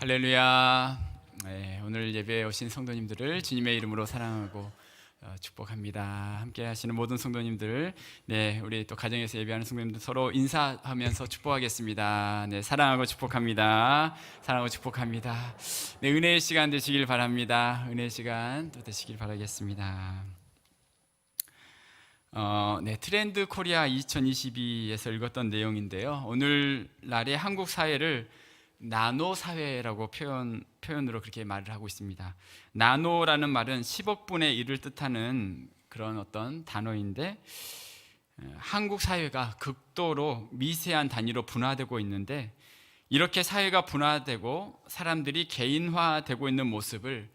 할렐루야. 오늘 예배에 오신 성도님들을 주님의 이름으로 사랑하고 축복합니다. 함께 하시는 모든 성도님들, 우리 또 가정에서 예배하는 성도님들 서로 인사하면서 축복하겠습니다. 사랑하고 축복합니다. 사랑하고 축복합니다. 은혜의 시간 되시길 바랍니다. 은혜의 시간 또 되시길 바라겠습니다. 트렌드 코리아 2022에서 읽었던 내용인데요. 오늘날의 한국 사회를 나노 사회라고 표현으로 그렇게 말을 하고 있습니다. 나노라는 말은 10억 분의 1을 뜻하는 그런 어떤 단어인데, 한국 사회가 극도로 미세한 단위로 분화되고 있는데, 이렇게 사회가 분화되고 사람들이 개인화되고 있는 모습을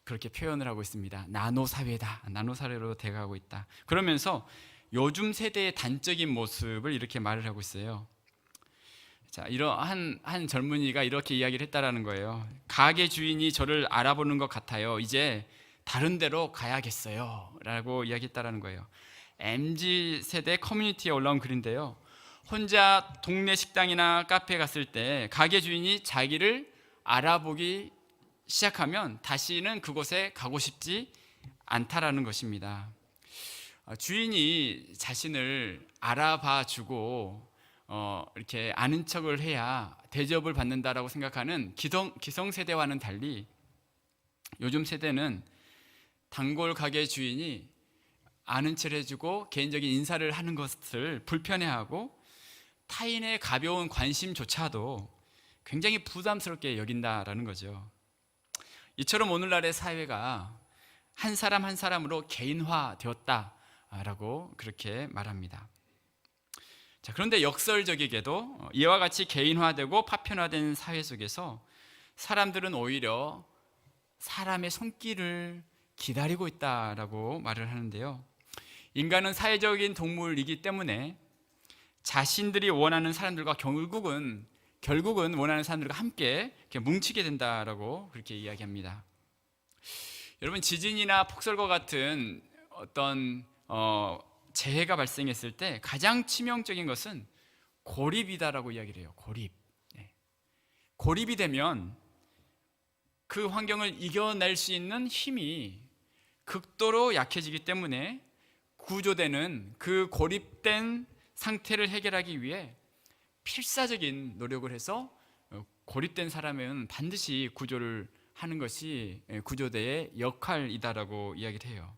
그렇게 표현을 하고 있습니다. 나노 사회다, 나노 사회로 돼가고 있다. 그러면서 요즘 세대의 단적인 모습을 이렇게 말을 하고 있어요. 자, 한 젊은이가 이렇게 이야기를 했다라는 거예요. 가게 주인이 저를 알아보는 것 같아요. 이제 다른 데로 가야겠어요 라고 이야기했다라는 거예요. MZ 세대 커뮤니티에 올라온 글인데요. 혼자 동네 식당이나 카페에 갔을 때 가게 주인이 자기를 알아보기 시작하면 다시는 그곳에 가고 싶지 않다라는 것입니다. 주인이 자신을 알아봐 주고 이렇게 아는 척을 해야 대접을 받는다라고 생각하는 기성세대와는 달리, 요즘 세대는 단골 가게 주인이 아는 척을 해주고 개인적인 인사를 하는 것을 불편해하고 타인의 가벼운 관심조차도 굉장히 부담스럽게 여긴다라는 거죠. 이처럼 오늘날의 사회가 한 사람 한 사람으로 개인화되었다라고 그렇게 말합니다. 자, 그런데 역설적이게도 이와 같이 개인화되고 파편화된 사회 속에서 사람들은 오히려 사람의 손길을 기다리고 있다라고 말을 하는데요. 인간은 사회적인 동물이기 때문에 자신들이 원하는 사람들과 결국은 원하는 사람들과 함께 이렇게 뭉치게 된다라고 그렇게 이야기합니다. 여러분, 지진이나 폭설과 같은 어떤 재해가 발생했을 때 가장 치명적인 것은 고립이다라고 이야기를 해요. 고립이 되면 그 환경을 이겨낼 수 있는 힘이 극도로 약해지기 때문에 구조되는 그 고립된 상태를 해결하기 위해 필사적인 노력을 해서 고립된 사람은 반드시 구조를 하는 것이 구조대의 역할이다라고 이야기를 해요.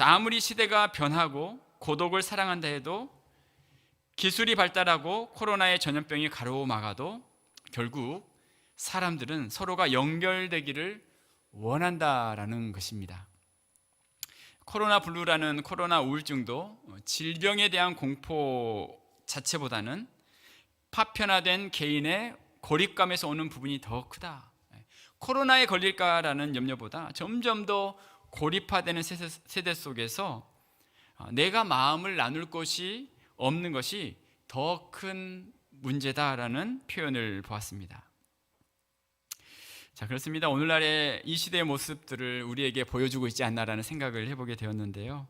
아무리 시대가 변하고 고독을 사랑한다 해도, 기술이 발달하고 코로나의 전염병이 가로막아도 결국 사람들은 서로가 연결되기를 원한다라는 것입니다. 코로나 블루라는 코로나 우울증도 질병에 대한 공포 자체보다는 파편화된 개인의 고립감에서 오는 부분이 더 크다. 코로나에 걸릴까라는 염려보다 점점 더 고립화되는 세대 속에서 내가 마음을 나눌 곳이 없는 것이 더 큰 문제다라는 표현을 보았습니다. 자, 그렇습니다. 오늘날의 이 시대의 모습들을 우리에게 보여주고 있지 않나라는 생각을 해보게 되었는데요.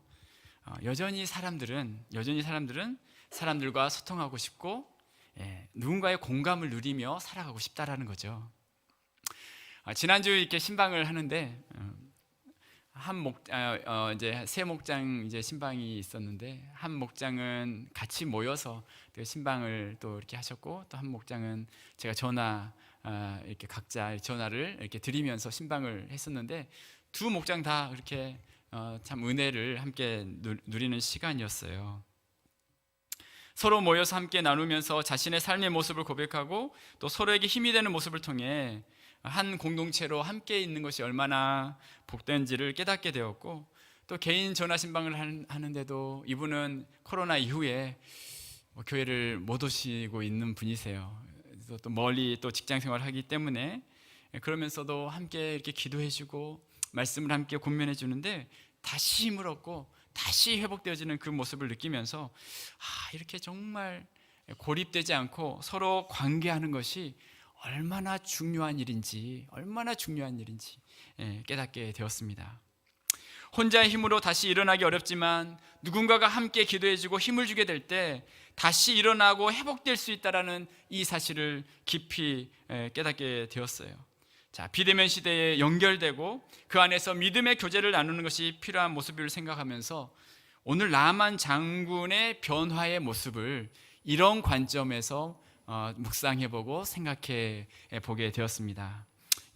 여전히 사람들은 사람들과 소통하고 싶고, 누군가의 공감을 누리며 살아가고 싶다라는 거죠. 지난주 이렇게 신방을 하는데 이제 세 목장 이제 신방이 있었는데, 한 목장은 같이 모여서 신방을 또 이렇게 하셨고, 또 한 목장은 제가 이렇게 각자 전화를 이렇게 드리면서 신방을 했었는데, 두 목장 다 그렇게 참 은혜를 함께 누리는 시간이었어요. 서로 모여서 함께 나누면서 자신의 삶의 모습을 고백하고 또 서로에게 힘이 되는 모습을 통해 한 공동체로 함께 있는 것이 얼마나 복된지를 깨닫게 되었고, 또 개인 전화 신방을 하는데도 이분은 코로나 이후에 교회를 못 오시고 있는 분이세요. 또 멀리 또 직장 생활을 하기 때문에, 그러면서도 함께 이렇게 기도해주고 말씀을 함께 권면해 주는데 다시 힘을 얻고 다시 회복되어지는 그 모습을 느끼면서 이렇게 정말 고립되지 않고 서로 관계하는 것이 얼마나 중요한 일인지 깨닫게 되었습니다. 혼자의 힘으로 다시 일어나기 어렵지만 누군가가 함께 기도해주고 힘을 주게 될 때 다시 일어나고 회복될 수 있다라는 이 사실을 깊이 깨닫게 되었어요. 자, 비대면 시대에 연결되고 그 안에서 믿음의 교제를 나누는 것이 필요한 모습을 생각하면서 오늘 나만 장군의 변화의 모습을 이런 관점에서 묵상해보고 생각해 보게 되었습니다.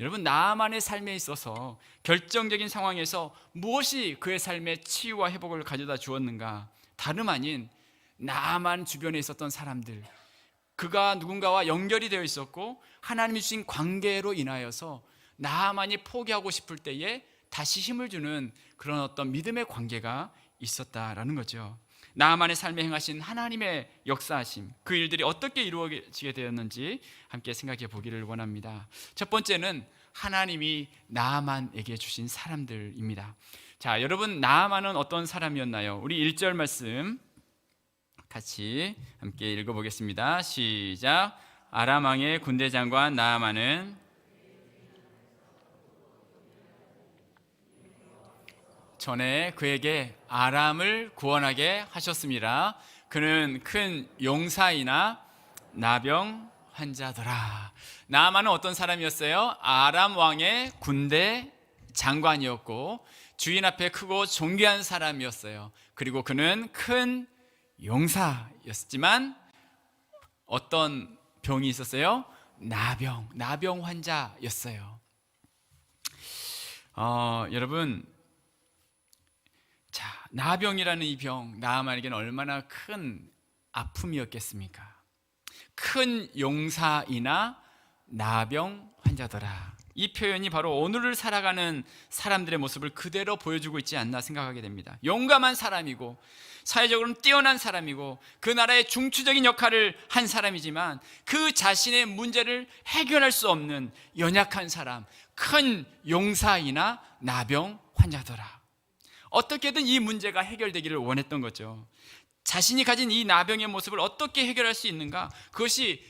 여러분, 나만의 삶에 있어서 결정적인 상황에서 무엇이 그의 삶의 치유와 회복을 가져다 주었는가? 다름 아닌 나만 주변에 있었던 사람들, 그가 누군가와 연결이 되어 있었고 하나님이 주신 관계로 인하여서 나만이 포기하고 싶을 때에 다시 힘을 주는 그런 어떤 믿음의 관계가 있었다라는 거죠. 나만의 삶에 행하신 하나님의 역사하심, 그 일들이 어떻게 이루어지게 되었는지 함께 생각해 보기를 원합니다. 첫 번째는 하나님이 나만에게 주신 사람들입니다. 자, 여러분, 나만은 어떤 사람이었나요? 우리 1절 말씀 같이 함께 읽어보겠습니다. 시작. 아람 왕의 군대 장관 나아만은 전에 그에게 아람을 구원하게 하셨습니다. 그는 큰 용사이나 나병 환자더라. 나아만은 어떤 사람이었어요? 아람 왕의 군대 장관이었고 주인 앞에 크고 존귀한 사람이었어요. 그리고 그는 큰 용사였지만 어떤 병이 있었어요? 나병 환자였어요. 여러분, 자, 나병이라는 이 병, 나아만에게는 얼마나 큰 아픔이었겠습니까? 큰 용사이나 나병 환자더라. 이 표현이 바로 오늘을 살아가는 사람들의 모습을 그대로 보여주고 있지 않나 생각하게 됩니다. 용감한 사람이고 사회적으로는 뛰어난 사람이고 그 나라의 중추적인 역할을 한 사람이지만 그 자신의 문제를 해결할 수 없는 연약한 사람, 큰 용사이나 나병 환자더라. 어떻게든 이 문제가 해결되기를 원했던 거죠. 자신이 가진 이 나병의 모습을 어떻게 해결할 수 있는가? 그것이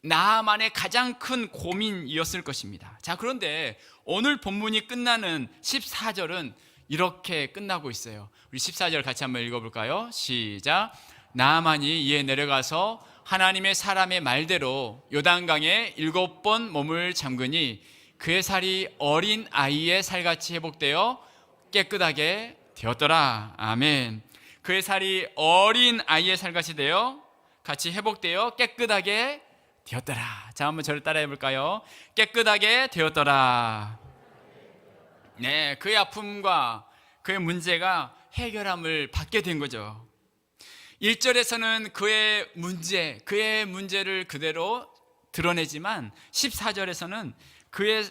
나만의 가장 큰 고민이었을 것입니다. 자, 그런데 오늘 본문이 끝나는 14절은 이렇게 끝나고 있어요. 우리 14절 같이 한번 읽어볼까요? 시작. 나아만이 이에 내려가서 하나님의 사람의 말대로 요단강에 7번 몸을 잠그니 그의 살이 어린 아이의 살같이 회복되어 깨끗하게 되었더라. 아멘. 그의 살이 어린 아이의 살같이 되어 같이 회복되어 깨끗하게 되었더라. 자, 한번 저를 따라해 볼까요? 깨끗하게 되었더라. 네, 그의 아픔과 그의 문제가 해결함을 받게 된 거죠. 1절에서는 그의 문제를 그대로 드러내지만 14절에서는 그의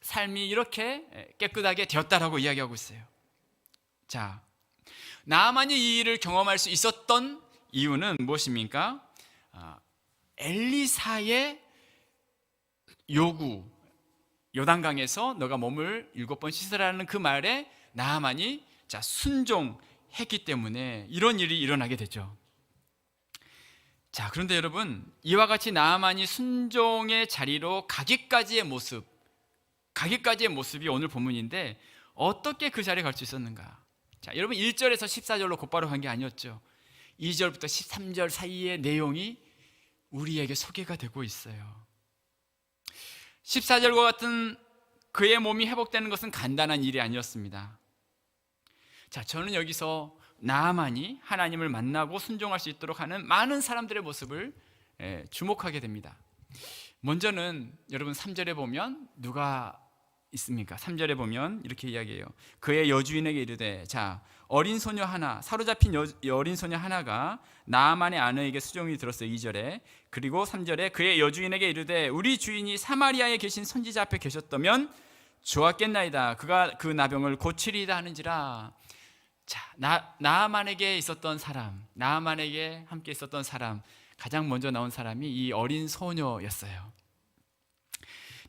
삶이 이렇게 깨끗하게 되었다라고 이야기하고 있어요. 자, 나아만이 이 일을 경험할 수 있었던 이유는 무엇입니까? 엘리사의 요구, 요단강에서 너가 몸을 7번 씻으라는 그 말에 나아만이 순종했기 때문에 이런 일이 일어나게 되죠. 자, 그런데 여러분, 이와 같이 나아만이 순종의 자리로 가기까지의 모습이 오늘 본문인데 어떻게 그 자리에 갈 수 있었는가? 자, 여러분, 1절에서 14절로 곧바로 간 게 아니었죠. 2절부터 13절 사이의 내용이 우리에게 소개가 되고 있어요. 14절과 같은 그의 몸이 회복되는 것은 간단한 일이 아니었습니다. 자, 저는 여기서 나아만이 하나님을 만나고 순종할 수 있도록 하는 많은 사람들의 모습을 주목하게 됩니다. 먼저는 여러분 3절에 보면 누가 있습니까? 3절에 보면 이렇게 이야기해요. 그의 여주인에게 이르되, 자, 어린 소녀 하나, 사로잡힌 어린 소녀 하나가 나아만의 아내에게 수종이 들었어요. 2절에. 그리고 3절에 그의 여주인에게 이르되, 우리 주인이 사마리아에 계신 선지자 앞에 계셨다면 좋았겠나이다. 그가 그 나병을 고치리이다 하는지라. 자, 나아만에게 있었던 사람, 나아만에게 함께 있었던 사람, 가장 먼저 나온 사람이 이 어린 소녀였어요.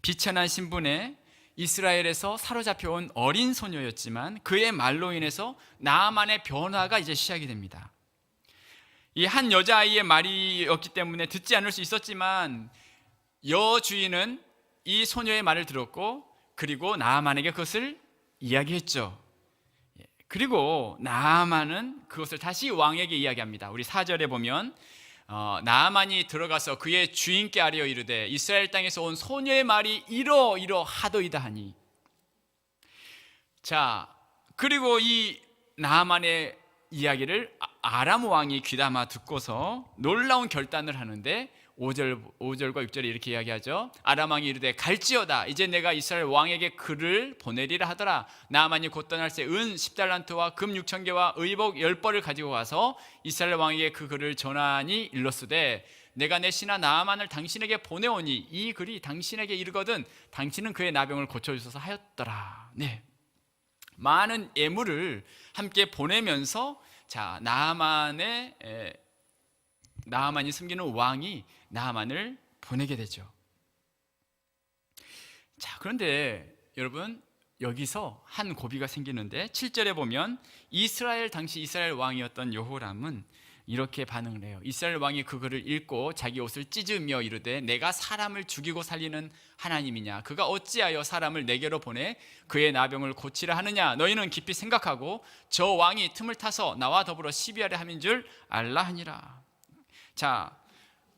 비천한 신분의 이스라엘에서 사로잡혀온 어린 소녀였지만 그의 말로 인해서 나아만의 변화가 이제 시작이 됩니다. 이 한 여자아이의 말이었기 때문에 듣지 않을 수 있었지만 여주인은 이 소녀의 말을 들었고 그리고 나아만에게 그것을 이야기했죠. 그리고 나아만은 그것을 다시 왕에게 이야기합니다. 우리 4절에 보면 나아만이 들어가서 그의 주인께 아뢰어 이르되 이스라엘 땅에서 온 소녀의 말이 이러하도이다 하니. 자, 그리고 이 나아만의 이야기를 아람 왕이 귀담아 듣고서 놀라운 결단을 하는데 5절과 6절에 이렇게 이야기하죠. 아람 왕이 이르되 갈지어다 이제 내가 이스라엘 왕에게 글을 보내리라 하더라. 나아만이 곧 떠날 새 은 10달란트와 금 6,000개와 의복 10벌을 가지고 가서 이스라엘 왕에게 그 글을 전하니 일렀으되 내가 내 신하 나아만을 당신에게 보내오니 이 글이 당신에게 이르거든 당신은 그의 나병을 고쳐주소서 하였더라. 네, 많은 예물을 함께 보내면서 자 나아만이 섬기는 왕이 나아만을 보내게 되죠. 자, 그런데 여러분 여기서 한 고비가 생기는데 7절에 보면 당시 이스라엘 왕이었던 여호람은 이렇게 반응을 해요. 이스라엘 왕이 그거를 읽고 자기 옷을 찢으며 이르되 내가 사람을 죽이고 살리는 하나님이냐 그가 어찌하여 사람을 내게로 보내 그의 나병을 고치라 하느냐 너희는 깊이 생각하고 저 왕이 틈을 타서 나와 더불어 시비하려 함인 줄 알라 하니라. 자,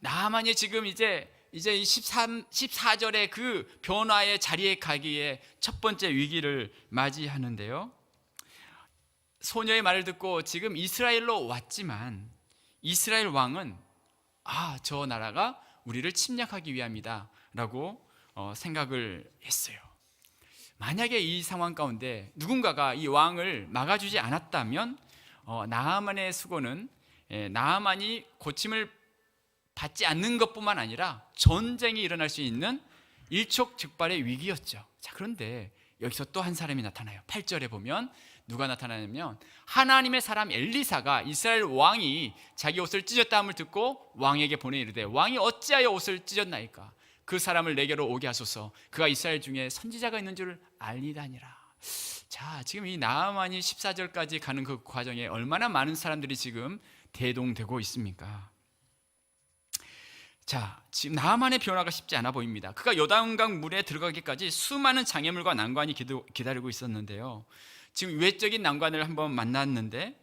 나아만이 지금 이제 14절에 그 변화의 자리에 가기에 첫 번째 위기를 맞이하는데요. 소녀의 말을 듣고 지금 이스라엘로 왔지만 이스라엘 왕은 저 나라가 우리를 침략하기 위함이다 라고 생각을 했어요. 만약에 이 상황 가운데 누군가가 이 왕을 막아주지 않았다면 나아만의 수고는 나아만이 고침을 받지 않는 것뿐만 아니라 전쟁이 일어날 수 있는 일촉즉발의 위기였죠. 자, 그런데 여기서 또 한 사람이 나타나요. 8절에 보면 누가 나타나냐면 하나님의 사람 엘리사가 이스라엘 왕이 자기 옷을 찢었다함을 듣고 왕에게 보내 이르되 왕이 어찌하여 옷을 찢었나이까 그 사람을 내게로 오게 하소서 그가 이스라엘 중에 선지자가 있는 줄 알리다니라. 자, 지금 이 나아만이 14절까지 가는 그 과정에 얼마나 많은 사람들이 지금 대동되고 있습니까? 자, 지금 나아만의 변화가 쉽지 않아 보입니다. 그가 요단강 물에 들어가기까지 수많은 장애물과 난관이 기다리고 있었는데요. 지금 외적인 난관을 한번 만났는데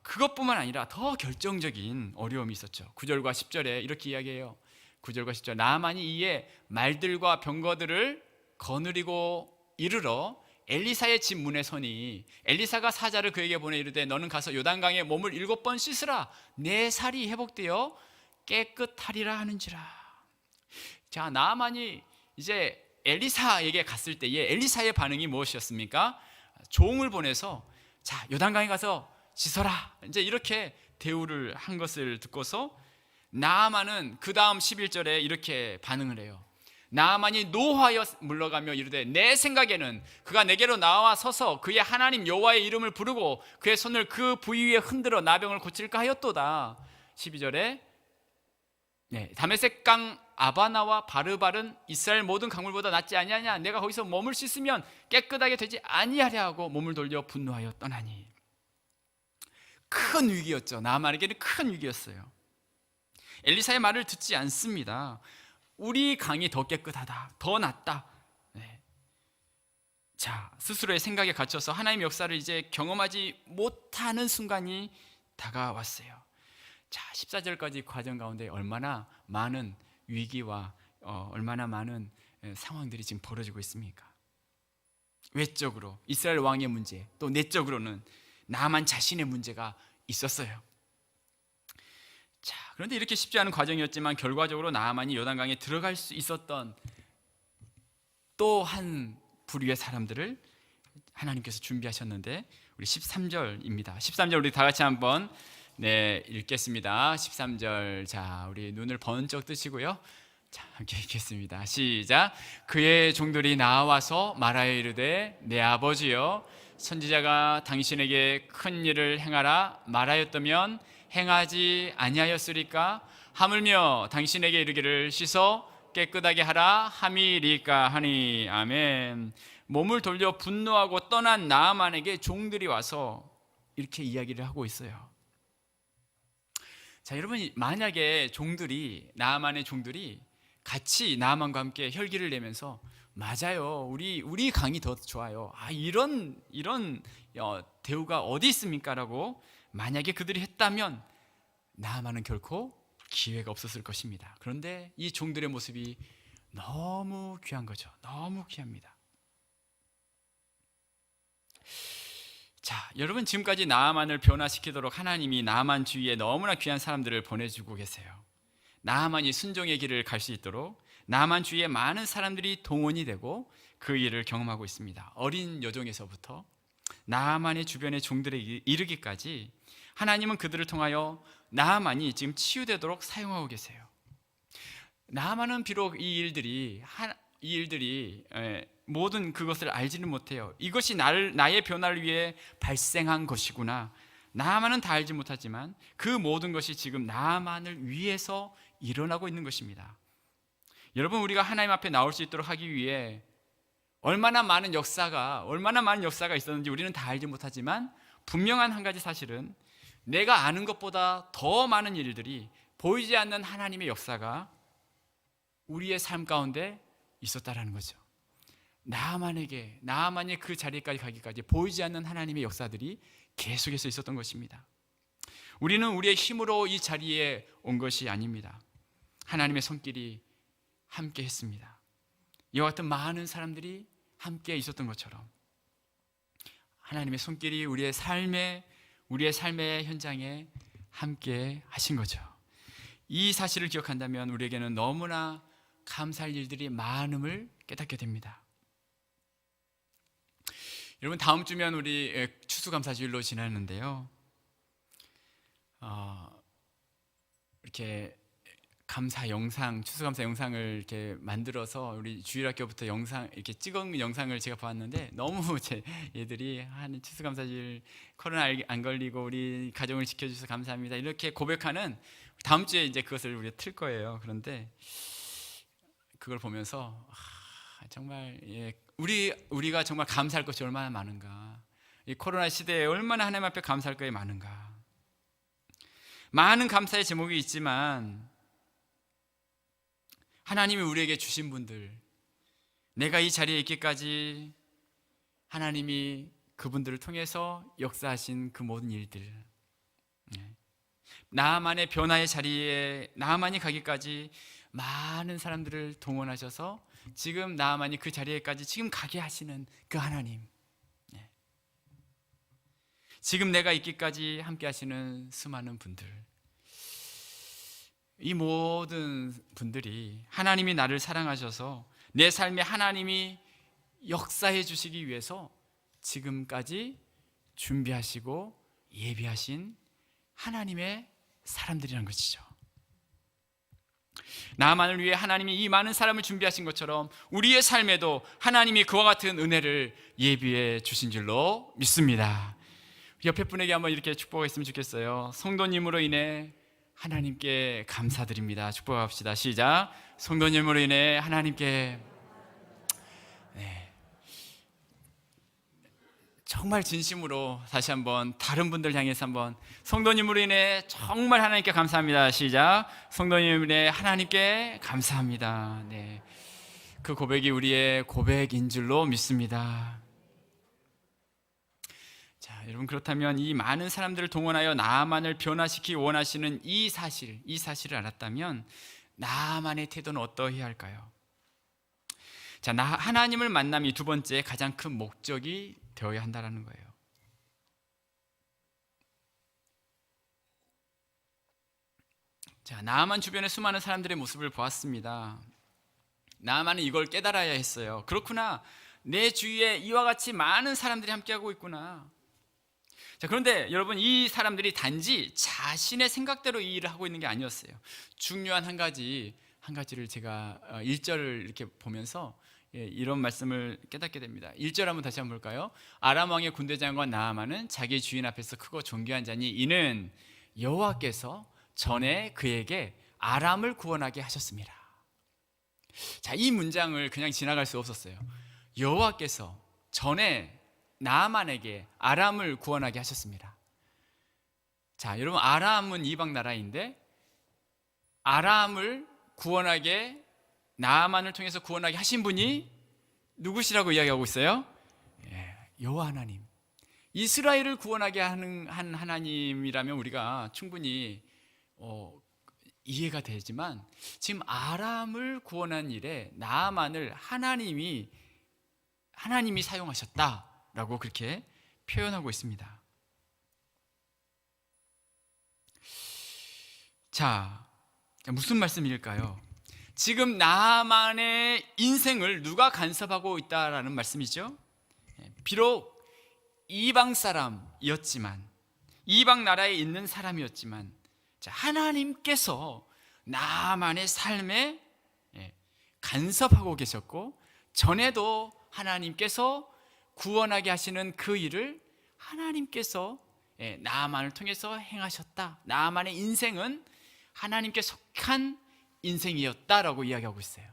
그것뿐만 아니라 더 결정적인 어려움이 있었죠. 9절과 10절에 이렇게 이야기해요. 9절과 10절 나아만이 이에 말들과 병거들을 거느리고 이르러 엘리사의 집 문에 서니 엘리사가 사자를 그에게 보내 이르되 너는 가서 요단강에 몸을 7번 씻으라 내 살이 회복되어 깨끗하리라 하는지라. 자, 나아만이 이제 엘리사에게 갔을 때에 엘리사의 반응이 무엇이었습니까? 종을 보내서 자 요단강에 가서 씻어라 이제 이렇게 대우를 한 것을 듣고서 나아만은 그 다음 11절에 이렇게 반응을 해요. 나아만이 노하여 물러가며 이르되 내 생각에는 그가 내게로 나와 서서 그의 하나님 여호와의 이름을 부르고 그의 손을 그 부위 위에 흔들어 나병을 고칠까 하였도다. 12절에 다메섹 강 아바나와 바르발은 이스라엘 모든 강물보다 낫지 아니하냐 내가 거기서 몸을 씻으면 깨끗하게 되지 아니하려 하고 몸을 돌려 분노하여 떠나니. 큰 위기였죠. 나아만에게는 큰 위기였어요. 엘리사의 말을 듣지 않습니다. 우리 강이 더 깨끗하다 더 낫다. 자, 스스로의 생각에 갇혀서 하나님의 역사를 이제 경험하지 못하는 순간이 다가왔어요. 자, 14절까지 과정 가운데 얼마나 많은 위기와 얼마나 많은 상황들이 지금 벌어지고 있습니까? 외적으로 이스라엘 왕의 문제, 또 내적으로는 나만 자신의 문제가 있었어요. 자, 그런데 이렇게 쉽지 않은 과정이었지만 결과적으로 나아만이 요단강에 들어갈 수 있었던 또 한 부류의 사람들을 하나님께서 준비하셨는데 우리 13절입니다. 13절 우리 다 같이 한번 읽겠습니다. 13절 자 우리 눈을 번쩍 뜨시고요. 자, 함께 읽겠습니다. 시작. 그의 종들이 나와서 말하여 이르되 내 아버지여 선지자가 당신에게 큰 일을 행하라 말하였다면 행하지 아니하였으리까 하물며 당신에게 이르기를 씻어 깨끗하게 하라 함이리까 하니. 아멘. 몸을 돌려 분노하고 떠난 나아만에게 종들이 와서 이렇게 이야기를 하고 있어요. 자, 여러분 만약에 나아만의 종들이 같이 나아만과 함께 혈기를 내면서 맞아요. 우리 강이 더 좋아요. 이런 대우가 어디 있습니까라고 만약에 그들이 했다면 나아만은 결코 기회가 없었을 것입니다. 그런데 이 종들의 모습이 너무 귀한 거죠. 너무 귀합니다. 자, 여러분, 지금까지 나아만을 변화시키도록 하나님이 나아만 주위에 너무나 귀한 사람들을 보내주고 계세요. 나아만이 순종의 길을 갈 수 있도록 나아만 주위에 많은 사람들이 동원이 되고 그 일을 경험하고 있습니다. 어린 여종에서부터 나아만의 주변의 종들에 이르기까지 하나님은 그들을 통하여 나아만이 지금 치유되도록 사용하고 계세요. 나아만은 비록 이 일들이 모든 그것을 알지는 못해요. 이것이 나의 변화를 위해 발생한 것이구나. 나아만은 다 알지 못하지만 그 모든 것이 지금 나아만을 위해서 일어나고 있는 것입니다. 여러분, 우리가 하나님 앞에 나올 수 있도록 하기 위해 얼마나 많은 역사가 있었는지 우리는 다 알지 못하지만 분명한 한 가지 사실은 내가 아는 것보다 더 많은 일들이 보이지 않는 하나님의 역사가 우리의 삶 가운데 있었다라는 거죠. 나아만이 그 자리까지 가기까지 보이지 않는 하나님의 역사들이 계속해서 있었던 것입니다. 우리는 우리의 힘으로 이 자리에 온 것이 아닙니다. 하나님의 손길이 함께 했습니다. 이와 같은 많은 사람들이 함께 있었던 것처럼 하나님의 손길이 우리의 삶의 현장에 함께 하신 거죠. 이 사실을 기억한다면 우리에게는 너무나 감사할 일들이 많음을 깨닫게 됩니다. 여러분, 다음 주면 우리 추수감사주일로 지나는데요. 이렇게 추수감사 영상을 이렇게 만들어서 우리 주일학교부터 이렇게 찍은 영상을 제가 봤는데 너무 제 얘들이 하는 추수감사주일 코로나 안 걸리고 우리 가정을 지켜주셔서 감사합니다 이렇게 고백하는, 다음 주에 이제 그것을 우리가 틀 거예요. 그런데 그걸 보면서 정말 우리가 정말 감사할 것이 얼마나 많은가, 이 코로나 시대에 얼마나 하나님 앞에 감사할 것이 많은가. 많은 감사의 제목이 있지만 하나님이 우리에게 주신 분들, 내가 이 자리에 있기까지 하나님이 그분들을 통해서 역사하신 그 모든 일들, 나만의 변화의 자리에 나만이 가기까지 많은 사람들을 동원하셔서 지금 나만이 그 자리에까지 지금 가게 하시는 그 하나님, 지금 내가 있기까지 함께 하시는 수많은 분들, 이 모든 분들이 하나님이 나를 사랑하셔서 내 삶에 하나님이 역사해 주시기 위해서 지금까지 준비하시고 예비하신 하나님의 사람들이라는 것이죠. 나만을 위해 하나님이 이 많은 사람을 준비하신 것처럼 우리의 삶에도 하나님이 그와 같은 은혜를 예비해 주신 줄로 믿습니다. 옆에 분에게 한번 이렇게 축복했으면 좋겠어요. 성도님으로 인해 하나님께 감사드립니다. 축복합시다. 시작. 성도님으로 인해 하나님께, 정말 진심으로 다시 한번 다른 분들 향해서 한번, 성도님으로 인해 정말 하나님께 감사합니다. 시작. 성도님으로 인해 하나님께 감사합니다. 그 고백이 우리의 고백인 줄로 믿습니다. 자, 여러분, 그렇다면 이 많은 사람들을 동원하여 나아만을 변화시키기 원하시는 이 사실을 알았다면 나아만의 태도는 어떠해야 할까요? 자, 하나님을 만남이 두 번째 가장 큰 목적이 되어야 한다는 거예요. 자, 나아만 주변의 수많은 사람들의 모습을 보았습니다. 나아만은 이걸 깨달아야 했어요. 그렇구나, 내 주위에 이와 같이 많은 사람들이 함께하고 있구나. 자, 그런데 여러분, 이 사람들이 단지 자신의 생각대로 이 일을 하고 있는 게 아니었어요. 중요한 한 가지를 제가 1절을 이렇게 보면서 이런 말씀을 깨닫게 됩니다. 1절 한번 다시 한번 볼까요? 아람 왕의 군대장관 나아만은 자기 주인 앞에서 크고 존귀한 자니 이는 여호와께서 전에 그에게 아람을 구원하게 하셨습니다. 자, 이 문장을 그냥 지나갈 수 없었어요. 여호와께서 전에 나아만에게 아람을 구원하게 하셨습니다. 자, 여러분, 아람은 이방 나라인데 아람을 구원하게, 나아만을 통해서 구원하게 하신 분이 누구시라고 이야기하고 있어요? 여호와 하나님. 이스라엘을 구원하게 하는 한 하나님이라면 우리가 충분히 이해가 되지만, 지금 아람을 구원한 일에 나아만을 하나님이 사용하셨다라고 그렇게 표현하고 있습니다. 자, 무슨 말씀일까요? 지금 나아만의 인생을 누가 간섭하고 있다라는 말씀이죠. 비록 이방 사람이었지만, 이방 나라에 있는 사람이었지만, 하나님께서 나아만의 삶에 간섭하고 계셨고, 전에도 하나님께서 구원하게 하시는 그 일을 하나님께서 나아만을 통해서 행하셨다. 나아만의 인생은 하나님께 속한 인생이었다라고 이야기하고 있어요.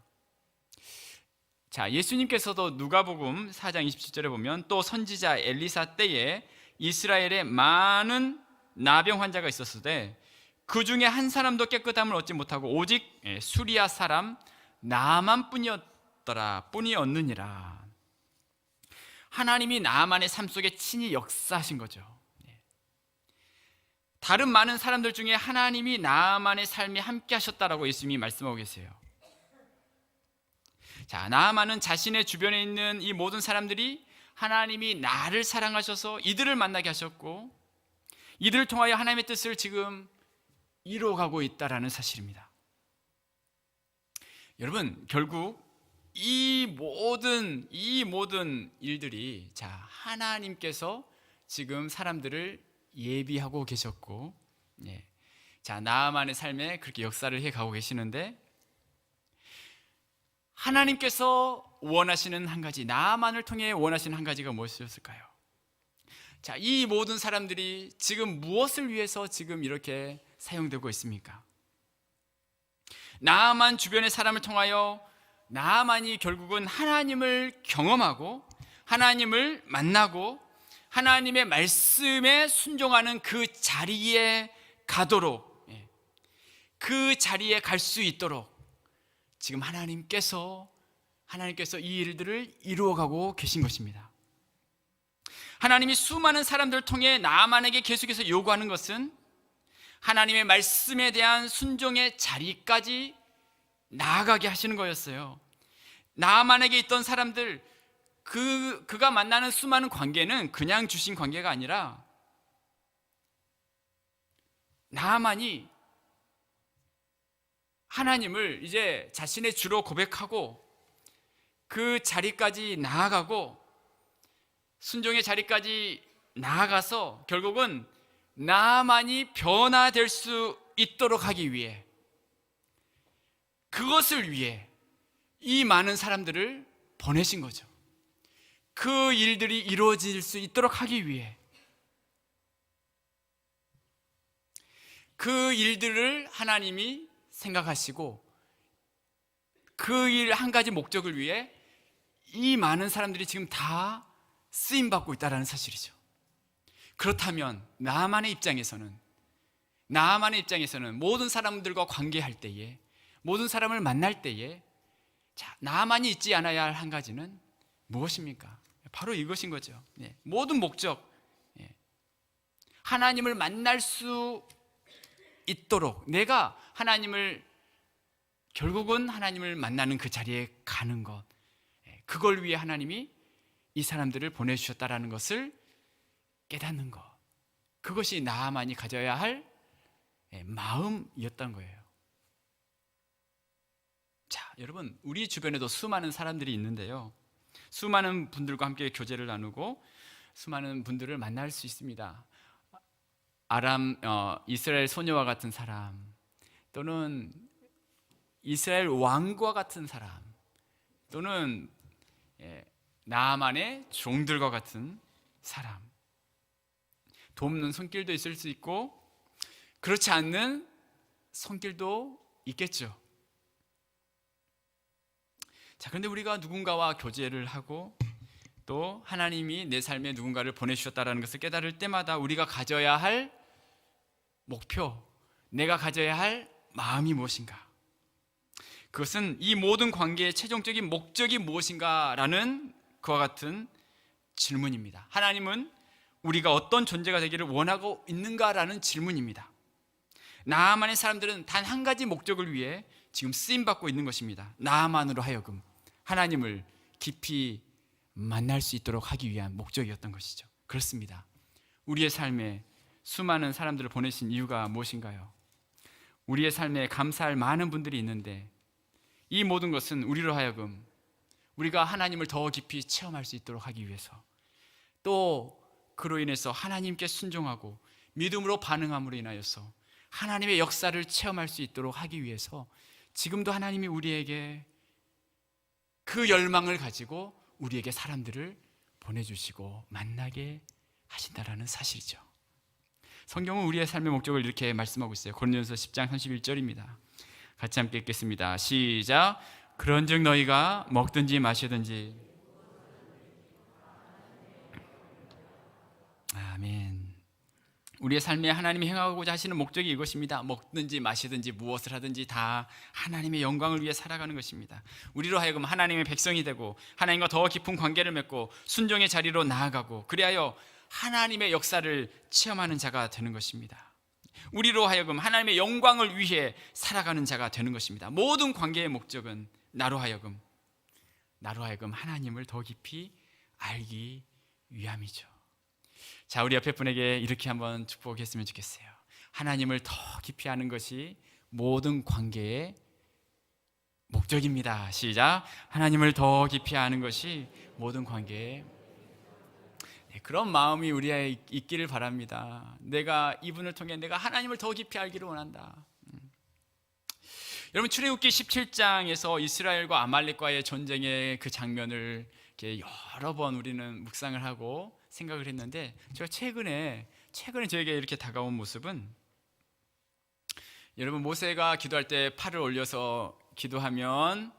자, 예수님께서도 누가복음 4장 27절에 보면, 또 선지자 엘리사 때에 이스라엘에 많은 나병 환자가 있었으되 그 중에 한 사람도 깨끗함을 얻지 못하고 오직 수리아 사람 나아만 뿐이었느니라. 하나님이 나아만의 삶 속에 친히 역사하신 거죠. 다른 많은 사람들 중에 하나님이 나아만의 삶에 함께 하셨다라고 예수님이 말씀하고 계세요. 자, 나아만은 자신의 주변에 있는 이 모든 사람들이 하나님이 나를 사랑하셔서 이들을 만나게 하셨고, 이들을 통하여 하나님의 뜻을 지금 이루어가고 있다라는 사실입니다. 여러분, 결국 이 모든 일들이 하나님께서 지금 사람들을 예비하고 계셨고, 나아만의 삶에 그렇게 역사를 해가고 계시는데, 하나님께서 원하시는 한 가지, 나아만을 통해 원하시는 한 가지가 무엇이었을까요? 자, 이 모든 사람들이 지금 무엇을 위해서 지금 이렇게 사용되고 있습니까? 나아만 주변의 사람을 통하여 나아만이 결국은 하나님을 경험하고 하나님을 만나고 하나님의 말씀에 순종하는 그 자리에 가도록, 그 자리에 갈 수 있도록 지금 하나님께서 이 일들을 이루어가고 계신 것입니다. 하나님이 수많은 사람들을 통해 나아만에게 계속해서 요구하는 것은 하나님의 말씀에 대한 순종의 자리까지 나아가게 하시는 거였어요. 나아만에게 있던 사람들, 그가 만나는 수많은 관계는 그냥 주신 관계가 아니라, 나아만이 하나님을 이제 자신의 주로 고백하고 그 자리까지 나아가고 순종의 자리까지 나아가서 결국은 나아만이 변화될 수 있도록 하기 위해, 그것을 위해 이 많은 사람들을 보내신 거죠. 그 일들이 이루어질 수 있도록 하기 위해, 그 일들을 하나님이 생각하시고 그 일 한 가지 목적을 위해 이 많은 사람들이 지금 다 쓰임받고 있다는 사실이죠. 그렇다면 나아만의 입장에서는 모든 사람들과 관계할 때에, 모든 사람을 만날 때에 나아만이 잊지 않아야 할 한 가지는 무엇입니까? 바로 이것인 거죠. 모든 목적, 하나님을 만날 수 있도록, 내가 결국은 하나님을 만나는 그 자리에 가는 것, 그걸 위해 하나님이 이 사람들을 보내주셨다라는 것을 깨닫는 것, 그것이 나아만이 가져야 할 마음이었던 거예요. 자, 여러분, 우리 주변에도 수많은 사람들이 있는데요, 수많은 분들과 함께 교제를 나누고 수많은 분들을 만날 수 있습니다. 이스라엘 소녀와 같은 사람, 또는 이스라엘 왕과 같은 사람, 또는 나아만의 종들과 같은 사람, 돕는 손길도 있을 수 있고 그렇지 않는 손길도 있겠죠. 자, 그런데 우리가 누군가와 교제를 하고 또 하나님이 내 삶에 누군가를 보내주셨다는 것을 깨달을 때마다 우리가 가져야 할 목표, 내가 가져야 할 마음이 무엇인가? 그것은 이 모든 관계의 최종적인 목적이 무엇인가라는 그와 같은 질문입니다. 하나님은 우리가 어떤 존재가 되기를 원하고 있는가라는 질문입니다. 나아만의 사람들은 단 한 가지 목적을 위해 지금 쓰임받고 있는 것입니다. 나아만으로 하여금 하나님을 깊이 만날 수 있도록 하기 위한 목적이었던 것이죠. 그렇습니다. 우리의 삶에 수많은 사람들을 보내신 이유가 무엇인가요? 우리의 삶에 감사할 많은 분들이 있는데 이 모든 것은 우리로 하여금 우리가 하나님을 더 깊이 체험할 수 있도록 하기 위해서, 또 그로 인해서 하나님께 순종하고 믿음으로 반응함으로 인하여서 하나님의 역사를 체험할 수 있도록 하기 위해서 지금도 하나님이 우리에게 그 열망을 가지고 우리에게 사람들을 보내주시고 만나게 하신다라는 사실이죠. 성경은 우리의 삶의 목적을 이렇게 말씀하고 있어요. 고린도전서 10장 31절입니다. 같이 함께 읽겠습니다. 시작. 그런즉 너희가 먹든지 마시든지. 아멘. 우리의 삶에 하나님이 행하고자 하시는 목적이 이것입니다. 먹든지 마시든지 무엇을 하든지 다 하나님의 영광을 위해 살아가는 것입니다. 우리로 하여금 하나님의 백성이 되고 하나님과 더 깊은 관계를 맺고 순종의 자리로 나아가고 그리하여 하나님의 역사를 체험하는 자가 되는 것입니다. 우리로 하여금 하나님의 영광을 위해 살아가는 자가 되는 것입니다. 모든 관계의 목적은 나로 하여금 하나님을 더 깊이 알기 위함이죠. 자, 우리 옆에 분에게 이렇게 한번 축복했으면 좋겠어요. 하나님을 더 깊이 아는 것이 모든 관계의 목적입니다. 시작. 하나님을 더 깊이 아는 것이 모든 관계의 그런 마음이 우리에 있기를 바랍니다. 내가 이분을 통해 내가 하나님을 더 깊이 알기를 원한다. 여러분, 출애굽기 17장에서 이스라엘과 아말렉과의 전쟁의 그 장면을 이렇게 여러 번 우리는 묵상을 하고 생각을 했는데, 제가 최근에 저에게 이렇게 다가온 모습은, 여러분, 모세가 기도할 때 팔을 올려서 기도하면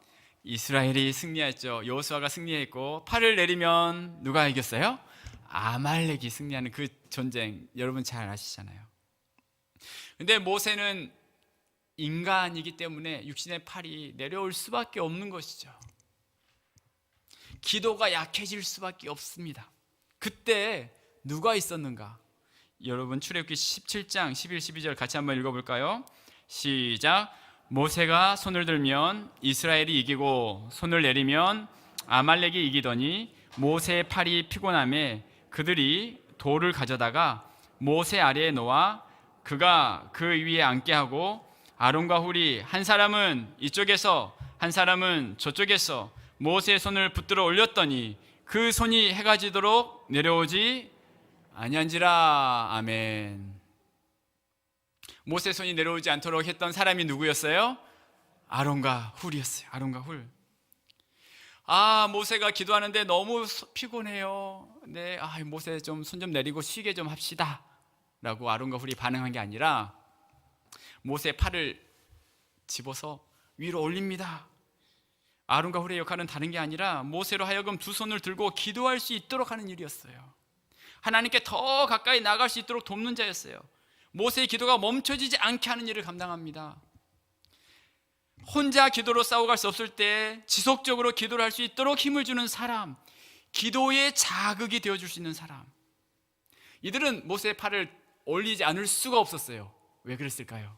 이스라엘이 승리했죠. 여호수아가 승리했고, 팔을 내리면 누가 이겼어요? 아말렉이 승리하는 그 전쟁, 여러분 잘 아시잖아요. 근데 모세는 인간이기 때문에 육신의 팔이 내려올 수밖에 없는 것이죠. 기도가 약해질 수밖에 없습니다. 그때 누가 있었는가? 여러분, 출애굽기 17장 11, 12절 같이 한번 읽어볼까요? 시작. 모세가 손을 들면 이스라엘이 이기고 손을 내리면 아말렉이 이기더니 모세의 팔이 피곤함에 그들이 돌을 가져다가 모세 아래에 놓아 그가 그 위에 앉게 하고 아론과 훌이 한 사람은 이쪽에서 한 사람은 저쪽에서 모세의 손을 붙들어 올렸더니 그 손이 해가 지도록 내려오지 아니한지라. 아멘. 모세의 손이 내려오지 않도록 했던 사람이 누구였어요? 아론과 훌이었어요. 아론과 훌. 모세가 기도하는데 너무 피곤해요. 네, 모세 좀 손 좀 내리고 쉬게 좀 합시다 라고 아론과 훌이 반응한 게 아니라 모세의 팔을 집어서 위로 올립니다. 아론과 훌의 역할은 다른 게 아니라 모세로 하여금 두 손을 들고 기도할 수 있도록 하는 일이었어요. 하나님께 더 가까이 나갈 수 있도록 돕는 자였어요. 모세의 기도가 멈춰지지 않게 하는 일을 감당합니다. 혼자 기도로 싸워갈 수 없을 때 지속적으로 기도를 할 수 있도록 힘을 주는 사람, 기도의 자극이 되어줄 수 있는 사람. 이들은 모세의 팔을 올리지 않을 수가 없었어요. 왜 그랬을까요?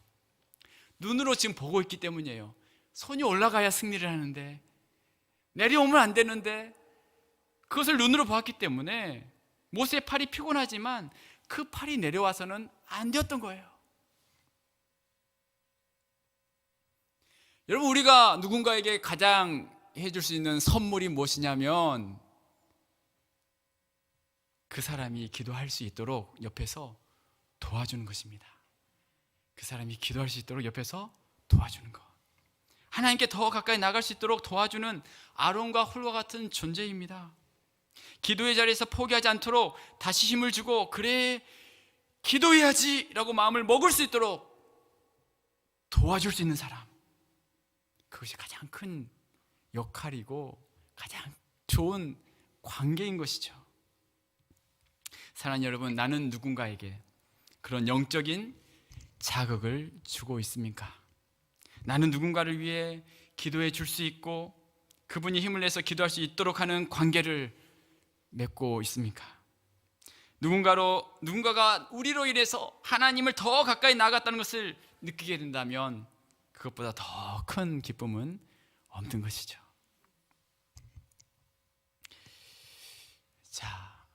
눈으로 지금 보고 있기 때문이에요. 손이 올라가야 승리를 하는데, 내려오면 안 되는데, 그것을 눈으로 보았기 때문에 모세의 팔이 피곤하지만 그 팔이 내려와서는 안 되었던 거예요. 여러분, 우리가 누군가에게 가장 해줄 수 있는 선물이 무엇이냐면 그 사람이 기도할 수 있도록 옆에서 도와주는 것입니다. 그 사람이 기도할 수 있도록 옆에서 도와주는 것. 하나님께 더 가까이 나갈 수 있도록 도와주는 아론과 훌과 같은 존재입니다. 기도의 자리에서 포기하지 않도록 다시 힘을 주고, 그래 기도해야지 라고 마음을 먹을 수 있도록 도와줄 수 있는 사람, 그것이 가장 큰 역할이고 가장 좋은 관계인 것이죠. 사랑하는 여러분, 나는 누군가에게 그런 영적인 자극을 주고 있습니까? 나는 누군가를 위해 기도해 줄 수 있고 그분이 힘을 내서 기도할 수 있도록 하는 관계를 맺고 있습니까? 누군가가 우리로 인해서 하나님을 더 가까이 나아갔다는 것을 느끼게 된다면 그것보다 더 큰 기쁨은 없는 것이죠. 자,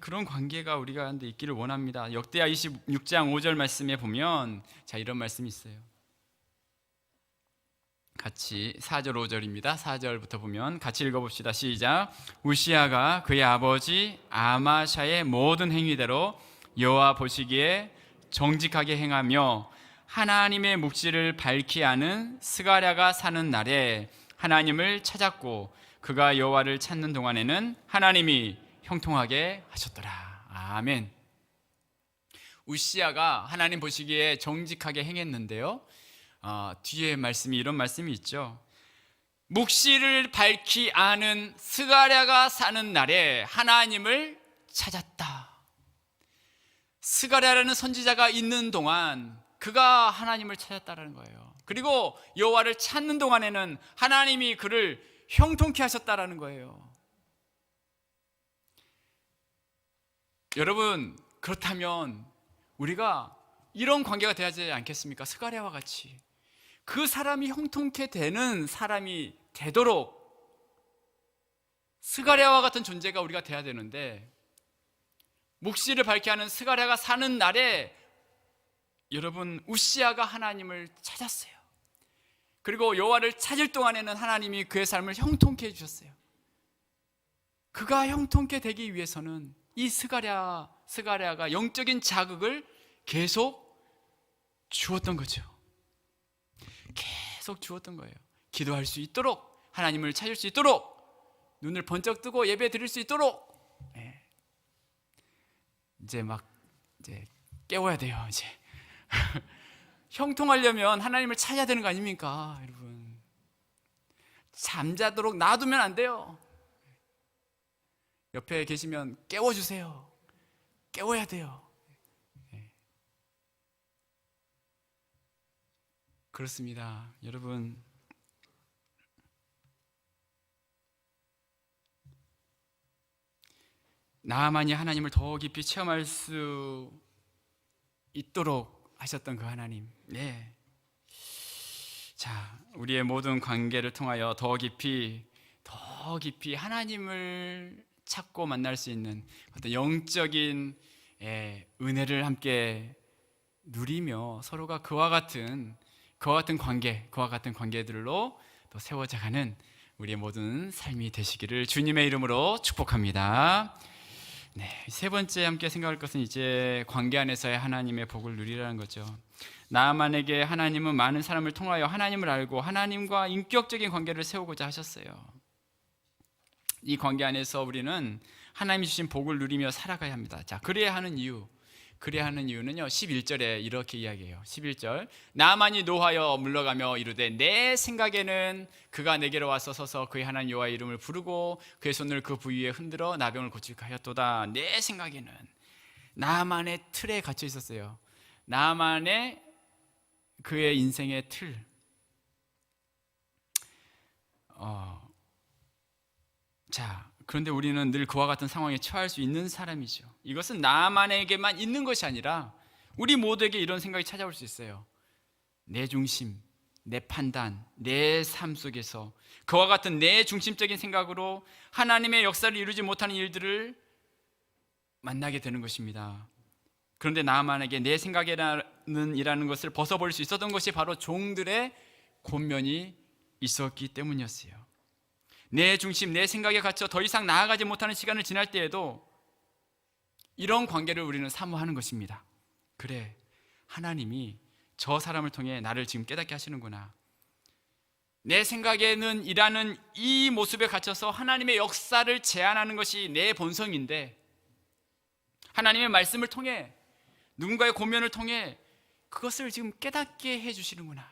그런 관계가 우리 가운데 있기를 원합니다. 역대하 26장 5절 말씀에 보면 이런 말씀이 있어요. 같이 4절 5절입니다. 4절부터 보면 같이 읽어봅시다. 시작. 우시아가 그의 아버지 아마샤의 모든 행위대로 여호와 보시기에 정직하게 행하며 하나님의 묵시를 밝히 아는 스가랴가 사는 날에 하나님을 찾았고 그가 여호와를 찾는 동안에는 하나님이 형통하게 하셨더라. 아멘. 우시아가 하나님 보시기에 정직하게 행했는데요, 뒤에 말씀이 이런 말씀이 있죠. 묵시를 밝히 아는 스가랴가 사는 날에 하나님을 찾았다. 스가랴라는 선지자가 있는 동안 그가 하나님을 찾았다라는 거예요. 그리고 여호와를 찾는 동안에는 하나님이 그를 형통케 하셨다라는 거예요. 여러분, 그렇다면 우리가 이런 관계가 되지 않겠습니까? 스가랴와 같이 그 사람이 형통케 되는 사람이 되도록 스가랴와 같은 존재가 우리가 돼야 되는데, 묵시를 밝게 하는 스가랴가 사는 날에 여러분, 우시아가 하나님을 찾았어요. 그리고 여호와를 찾을 동안에는 하나님이 그의 삶을 형통케 해주셨어요. 그가 형통케 되기 위해서는 이 스가랴가 영적인 자극을 계속 주었던 거죠. 계속 주었던 거예요. 기도할 수 있도록, 하나님을 찾을 수 있도록, 눈을 번쩍 뜨고 예배 드릴 수 있도록. 이제 깨워야 돼요. 이제 형통하려면 하나님을 찾아야 되는 거 아닙니까, 여러분? 잠자도록 놔두면 안 돼요. 옆에 계시면 깨워주세요. 깨워야 돼요. 그렇습니다, 여러분. 나만이 하나님을 더 깊이 체험할 수 있도록 하셨던 그 하나님. 자, 우리의 모든 관계를 통하여 더 깊이 하나님을 찾고 만날 수 있는 어떤 영적인 은혜를 함께 누리며 서로가 그와 같은 관계들로 또 세워져가는 우리의 모든 삶이 되시기를 주님의 이름으로 축복합니다. 세 번째 함께 생각할 것은 이제 관계 안에서의 하나님의 복을 누리라는 거죠. 나아만에게 하나님은 많은 사람을 통하여 하나님을 알고 하나님과 인격적인 관계를 세우고자 하셨어요. 이 관계 안에서 우리는 하나님이 주신 복을 누리며 살아가야 합니다. 자, 그래야 하는 이유는요 11절에 이렇게 이야기해요. 11절, 나만이 노하여 물러가며 이르되 내 생각에는 그가 내게로 와서 서서 그의 하나님 여호와의 이름을 부르고 그의 손을 그 부위에 흔들어 나병을 고칠까 하였도다. 내 생각에는, 나만의 틀에 갇혀 있었어요. 나만의 그의 인생의 틀. 자, 그런데 우리는 늘 그와 같은 상황에 처할 수 있는 사람이죠. 이것은 나만에게만 있는 것이 아니라 우리 모두에게 이런 생각이 찾아올 수 있어요. 내 중심, 내 판단, 내 삶 속에서 그와 같은 내 중심적인 생각으로 하나님의 역사를 이루지 못하는 일들을 만나게 되는 것입니다. 그런데 나만에게 내 생각이라는 이라는 것을 벗어버릴 수 있었던 것이 바로 종들의 권면이 있었기 때문이었어요. 내 중심, 내 생각에 갇혀 더 이상 나아가지 못하는 시간을 지날 때에도 이런 관계를 우리는 사모하는 것입니다. 그래, 하나님이 저 사람을 통해 나를 지금 깨닫게 하시는구나. 내 생각에는 이라는 이 모습에 갇혀서 하나님의 역사를 제한하는 것이 내 본성인데, 하나님의 말씀을 통해, 누군가의 권면을 통해 그것을 지금 깨닫게 해주시는구나.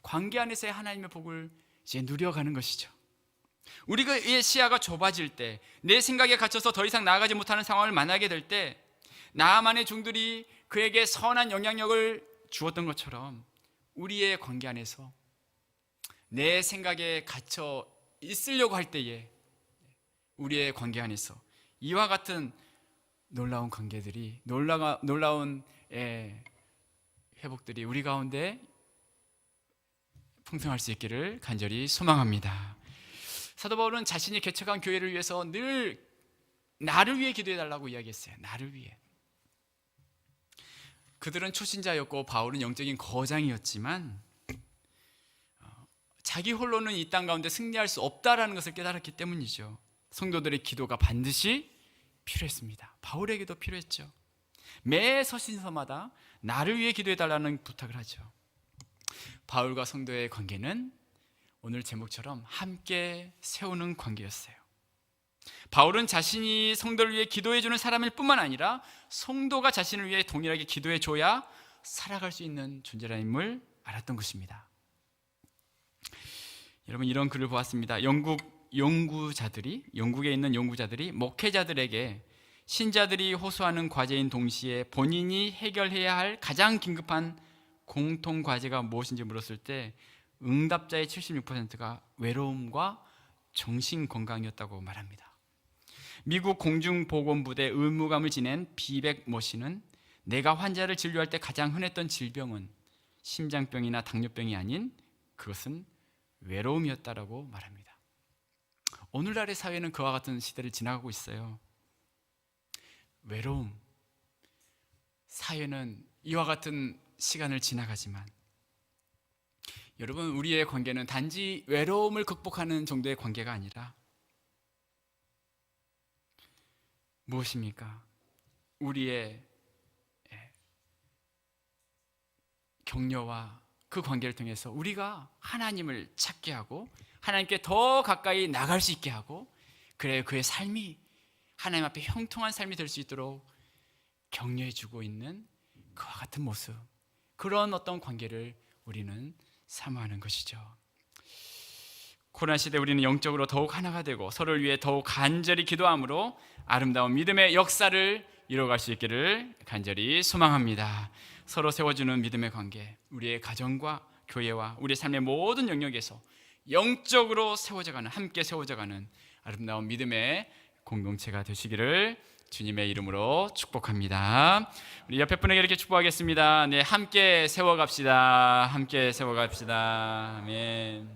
관계 안에서의 하나님의 복을 이제 누려가는 것이죠. 우리의 시야가 좁아질 때, 내 생각에 갇혀서 더 이상 나아가지 못하는 상황을 만나게 될 때, 나만의 종들이 그에게 선한 영향력을 주었던 것처럼 우리의 관계 안에서 내 생각에 갇혀 있으려고 할 때에 우리의 관계 안에서 이와 같은 놀라운 관계들이 놀라운 회복들이 우리 가운데 풍성할 수 있기를 간절히 소망합니다. 사도 바울은 자신이 개척한 교회를 위해서 늘 나를 위해 기도해달라고 이야기했어요. 나를 위해. 그들은 초신자였고 바울은 영적인 거장이었지만 자기 홀로는 이 땅 가운데 승리할 수 없다라는 것을 깨달았기 때문이죠. 성도들의 기도가 반드시 필요했습니다. 바울에게도 필요했죠. 매 서신서마다 나를 위해 기도해달라는 부탁을 하죠. 바울과 성도의 관계는 오늘 제목처럼 함께 세우는 관계였어요. 바울은 자신이 성도를 위해 기도해주는 사람일 뿐만 아니라 성도가 자신을 위해 동일하게 기도해줘야 살아갈 수 있는 존재라는 걸 알았던 것입니다. 여러분, 이런 글을 보았습니다. 영국에 있는 연구자들이 목회자들에게 신자들이 호소하는 과제인 동시에 본인이 해결해야 할 가장 긴급한 공통 과제가 무엇인지 물었을 때 응답자의 76%가 외로움과 정신건강이었다고 말합니다. 미국 공중보건부대 의무감을 지낸 비백 모 씨는 내가 환자를 진료할 때 가장 흔했던 질병은 심장병이나 당뇨병이 아닌 그것은 외로움이었다라고 말합니다. 오늘날의 사회는 그와 같은 시대를 지나가고 있어요. 외로움. 사회는 이와 같은 시간을 지나가지만 여러분, 우리의 관계는 단지 외로움을 극복하는 정도의 관계가 아니라 무엇입니까? 우리의 격려와 그 관계를 통해서 우리가 하나님을 찾게 하고 하나님께 더 가까이 나갈 수 있게 하고, 그래 그의 삶이 하나님 앞에 형통한 삶이 될 수 있도록 격려해 주고 있는 그와 같은 모습, 그런 어떤 관계를 우리는 사모하는 것이죠. 코로나 시대 우리는 영적으로 더욱 하나가 되고 서로를 위해 더욱 간절히 기도함으로 아름다운 믿음의 역사를 이뤄갈 수 있기를 간절히 소망합니다. 서로 세워주는 믿음의 관계, 우리의 가정과 교회와 우리의 삶의 모든 영역에서 영적으로 세워져가는, 함께 세워져가는 아름다운 믿음의 공동체가 되시기를 주님의 이름으로 축복합니다. 우리 옆에 분에게 이렇게 축복하겠습니다. 네, 함께 세워갑시다. 함께 세워갑시다. 아멘.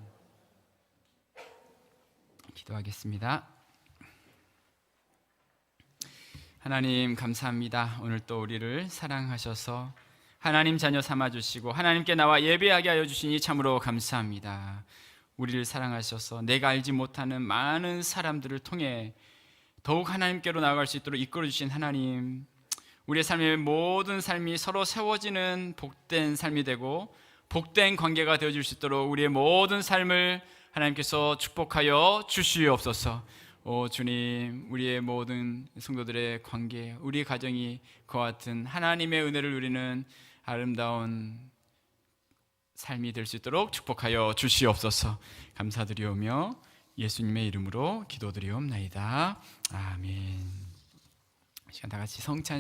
기도하겠습니다. 하나님 감사합니다. 오늘 또 우리를 사랑하셔서 하나님 자녀 삼아주시고 하나님께 나와 예배하게 하여 주시니 참으로 감사합니다. 우리를 사랑하셔서 내가 알지 못하는 많은 사람들을 통해 더욱 하나님께로 나아갈 수 있도록 이끌어주신 하나님, 우리의 삶의 모든 삶이 서로 세워지는 복된 삶이 되고 복된 관계가 되어줄 수 있도록 우리의 모든 삶을 하나님께서 축복하여 주시옵소서. 오 주님, 우리의 모든 성도들의 관계, 우리 가정이 그와 같은 하나님의 은혜를 누리는 아름다운 삶이 될 수 있도록 축복하여 주시옵소서. 감사드리오며 예수님의 이름으로 기도드리옵나이다. 아멘. 시간 다 같이 성찬